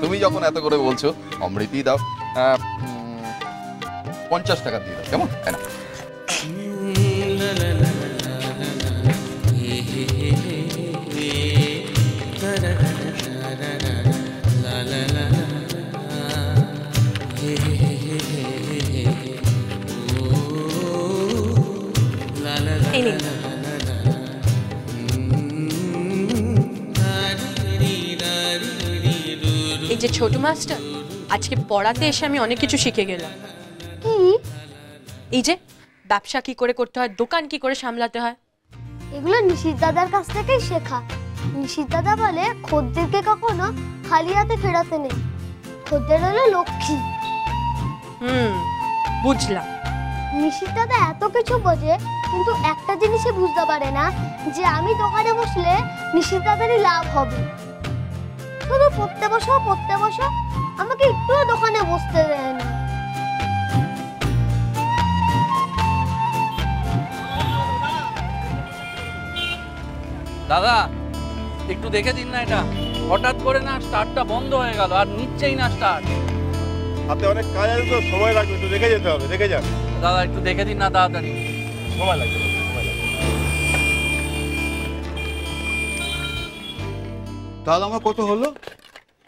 তুমি যখন এত করে বলছো অমৃতই দাও। 50 টাকা দিয়ে দাও, কেমন? হ্যাঁ না এই যে ছোট মাস্টার, আজকে পড়াতে এসে আমি অনেক কিছু শিখে গেলাম। এই যে ব্যবসা কি করে করতে হয়, দোকান কি করে সামলাতে হয়, এগুলো নিশিত দাদার কাছ থেকেই শেখা। নিশিত দাদা বলে খদ্দেরকে কখনো খালি হাতে ফেরাতে নেই, খদ্দের হলো লক্ষ্মী। বুঝলাম। নিশিত দাদা এত কিছু বোঝে, কিন্তু একটা জিনিসই বুঝতে পারে না যে আমি দোকানে বসলে নিশিত দাদারই লাভ হবে। শুধু পড়তে বসো পড়তে বসো, আমাকে একটুও দোকানে বসতে দেয় না। দাদা একটু দেখে দিন না, এটা হঠাৎ করে না স্টার্টটা বন্ধ হয়ে গেল, আর নিচ্ছেই না স্টার্ট। হাতে অনেক কাজ আছে তো, সময় লাগবে, একটু দেখে যেতে হবে, দেখে যান। দাদা একটু দেখে দিন না তাড়াতাড়ি। সময় লাগবে, সময় লাগবে। তাহলে আমার কত হলো?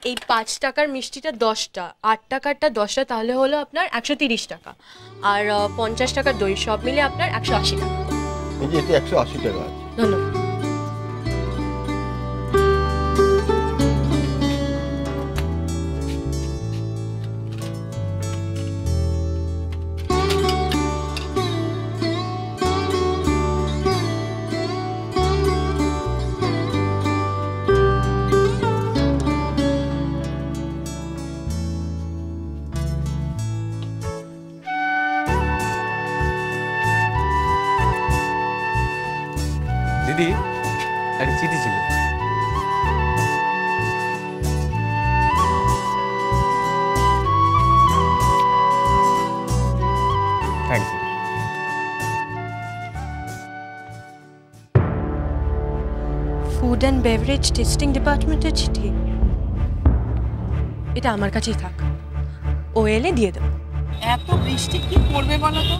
এই 5 টাকার মিষ্টিটা 10টা, 8 টাকারটা 10টা, তাহলে হলো আপনার 130 টাকা। আর 50 টাকার দই, সব মিলে আপনার 180 টাকা। এই যে এটা 180 টাকা আছে। ধন্যবাদ। দিদি একটা চিঠি ছিল। Thank you. Food and beverage testing ডিপার্টমেন্টের চিঠি, এটা আমার কাছেই থাক, ও এলে দিয়ে দেবো। এত বৃষ্টি কি করবে বলো তো,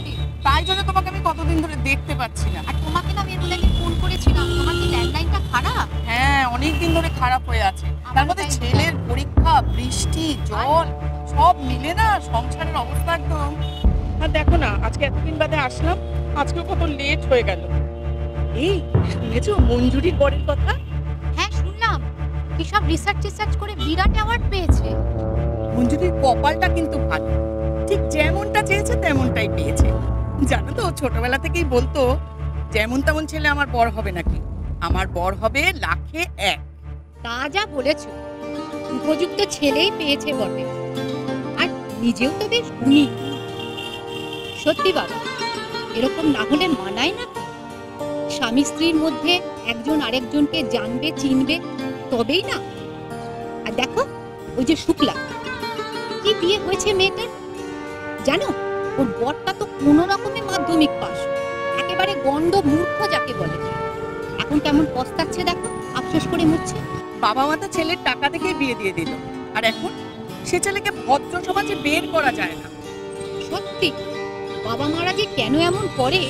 তাই জন্য তোমাকে আমি কতদিন ধরে দেখতে পাচ্ছি না। আর তোমাকে না আমি বলে ফোন করেছিলাম, তোমার কি ল্যান্ডলাইনটা খারাপ? হ্যাঁ অনেক দিন ধরে খারাপ হয়ে আছে, তার মধ্যে ছেলের পরীক্ষা, বৃষ্টি, জল সব মিলে না সংসারের অবস্থা একদম। আর দেখো না আজকে এতদিন বাদে আসলাম, আজকেও কত লেট হয়ে গেল। এই শুনেছো মঞ্জুরির বরের কথা? হ্যাঁ শুনলাম, কি সব রিসার্চ করে বিরাট অ্যাওয়ার্ড পেয়েছে। মঞ্জুরির কপালটা কিন্তু ভালো, ঠিক যেমনটা চেয়েছে তেমনটাই পেয়েছে। জানো তো ছোটবেলা থেকেই বলতো যেমন তেমন ছেলে আমার বর হবে নাকি, আমার বর হবে লাখে এক। তা যা বলেছো, উপযুক্ত ছেলেই পেয়েছে বটে, আর নিজেও তো বেশ গুণী। সত্যি বাবা, এরকম না হলে মানায় না। স্বামী স্ত্রীর মধ্যে একজন আরেকজনকে জানবে চিনবে তবেই না। আর দেখো ওই যে শুক্লা, কি বিয়ে হয়েছে মেয়েটার জানো? ওর বরটা তো কোনো রকমে মাধ্যমিক পাস, একেবারে গন্ড মূর্খ যাকে বলে। এখন কেমন পস্তাচ্ছে দেখো, আফসোস করে মরছে। বাবা মা তো ছেলের টাকা দেখেই বিয়ে দিয়ে দিল, আর এখন সে ছেলেকে ভদ্র সমাজে বের করা যায় না। সত্যি বাবা মারা যে কেন এমন করে,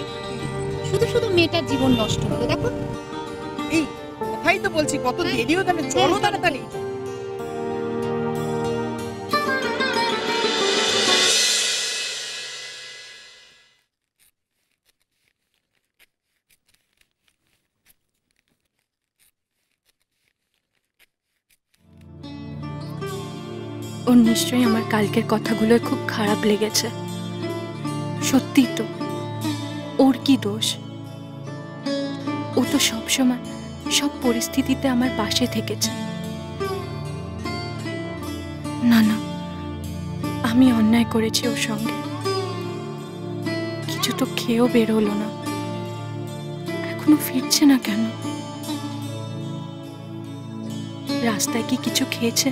শুধু শুধু মেয়েটার জীবন নষ্ট হলো দেখো। এই কোথায় তো বলছি, কত দেরিও তাহলে, চলো তাড়াতাড়ি। ওর নিশ্চয়ই আমার কালকের কথাগুলো খুব খারাপ লেগেছে। সত্যি তো, ওর কি দোষ? ও তো সবসময় সব পরিস্থিতিতে আমার পাশে থেকেছে। না না, আমি অন্যায় করেছি ওর সঙ্গে। কিছু তো খেয়েও বের হলো না, এখনো ফিরছে না কেন? রাস্তায় কি কিছু খেয়েছে?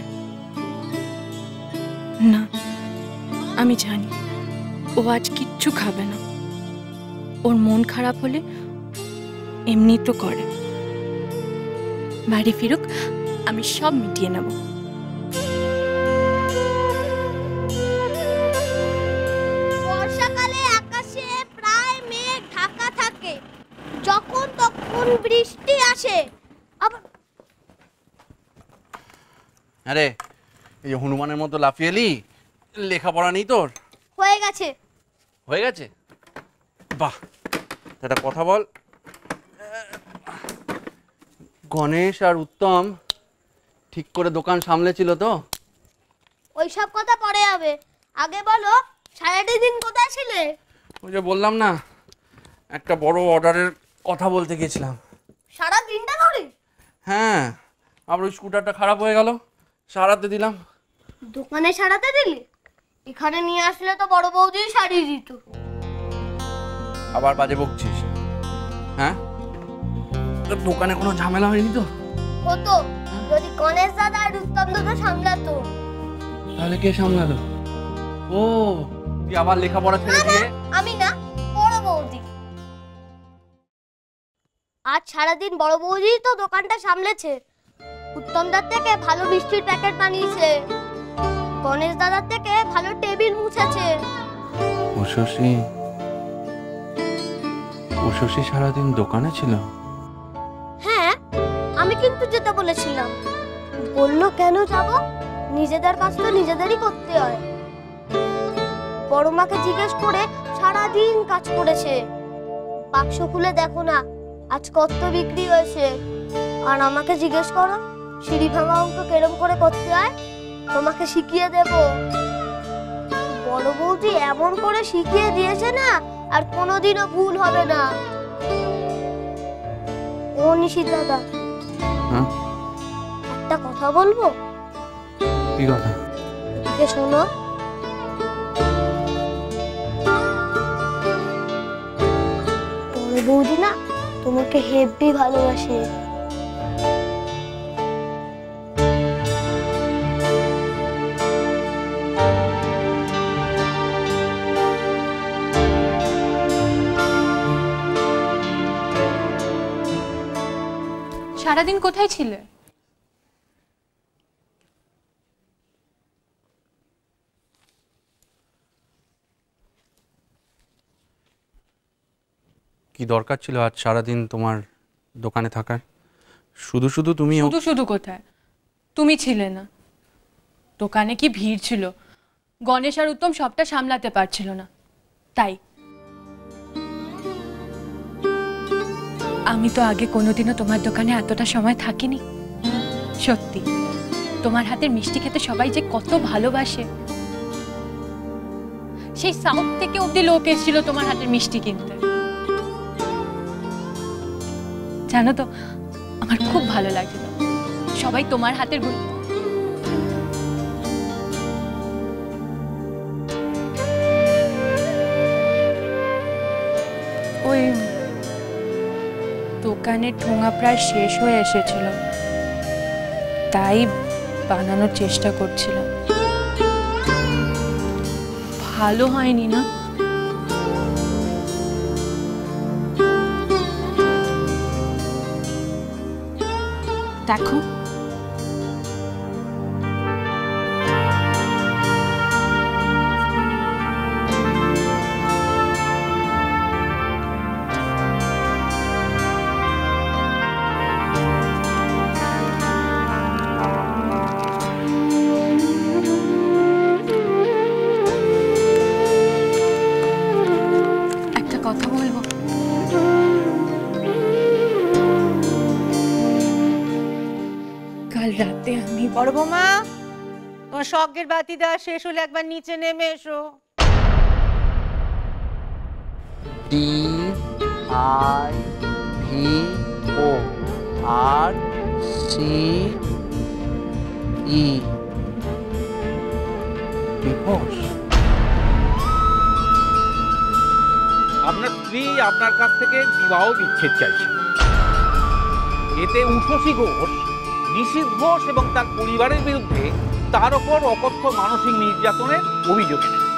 না, আমি জানি ও আজ কিচ্ছু খাবে না। ওর মন খারাপ হলে এমনি তো করে। বাড়ি ফিরুক, আমি সব মিটিয়ে নেব। আরে এই যে হনুমানের মতো লাফিয়ে এলি, লেখাপড়া নেই তোর? হয়ে গেছে। হয়ে গেছে? বাহ, একটা কথা বল, গণেশ আর উত্তম ঠিক করে দোকান সামলেছিল তো? ওইসব কথা পরে হবে, আগে বলো সারাটি দিন কোথায় ছিলে? ওই যে বললাম না, একটা বড় অর্ডারের কথা বলতে গেছিলাম। সারা দিনটা ধরে? হ্যাঁ, আবার ওই স্কুটারটা খারাপ হয়ে গেল, সারাতে দিলাম। দোকানে সারাতে দিলি? এখানে নিয়ে আসলে তো বড় বৌদি সারিয়ে দিত। আবার বাজে বকছিস? হ্যাঁ, তোর দোকানে কোনো ঝামেলা হয়নি তো? হতো যদি গণেশ দাদা আর উত্তম দাদা সামলাতো। তাহলে কে সামলালো? ও, তুই আবার লেখাপড়া ছেড়ে দিয়ে? আমি না, বড় বৌদি। আজ সারাদিন বড় বৌদি তো দোকানটা সামলেছে। উত্তম দাদার থেকে ভালো মিষ্টির প্যাকেট বানিয়েছে, গণেশ দাদার থেকে ভালো টেবিল মুছেছে। উষসী সারাদিন দোকানে ছিল? হ্যাঁ, আমি কিন্তু যেতে বলেছিলাম। বললো কেন যাব, নিজেদের কাজ তো নিজেদেরই করতে হয়। বড় মাকে জিজ্ঞেস করে সারাদিন কাজ করেছে। বাক্স খুলে দেখো না আজ কত বিক্রি হয়েছে। আর আমাকে জিজ্ঞেস করো সিঁড়ি ভাঙা অঙ্ক কেরম করে করতে হয়, তোমাকে শিখিয়ে দেব। বড় বৌদি এমন করে শিখিয়ে দিয়েছে না, আর কোনোদিনও ভুল হবে না। ও নিশিত দাদা, একটা কথা বলবো? কি কথা? এদিকে শোনো। বড় বৌদি না তোমাকে হেব্বি ভালোবাসে। সারাদিন কোথায় ছিলে? কি দরকার ছিল আজ সারাদিন তোমার দোকানে থাকার? শুধু শুধু তুমি শুধু কোথায়, তুমি ছিলে না। দোকানে কি ভিড় ছিল, গণেশ আর উত্তম সবটা সামলাতে পারছিল না, তাই। আমি তো আগে কোনোদিনও তোমার দোকানে এতটা সময় থাকিনি। সত্যি, তোমার হাতের মিষ্টি খেতে সবাই যে কত ভালোবাসে। সেই সাউথ থেকে অব্দি লোক এসেছিল তোমার হাতের মিষ্টি কিনতে। জানো তো, আমার খুব ভালো লাগছিল সবাই তোমার হাতের ওই দোকানের ঠোঙা প্রায় শেষ হয়ে এসেছিল, তাই বানানোর চেষ্টা করছিলাম। ভালো হয়নি না? দেখো, একটা কথা বলবো? কাল রাতে আমি বড় বৌমা, তোমার শখের বাতি দেওয়া শেষ হলে একবার নিচে নেমে এসো। DIVO RCE দিবস। আপনার স্ত্রী আপনার কাছ থেকে বিবাহ বিচ্ছেদ চাইছে। এতে উষসী ঘোষ, নিশীথ ঘোষ এবং তার পরিবারের বিরুদ্ধে তার ওপর অকথ্য মানসিক নির্যাতনের অভিযোগ এনেছে।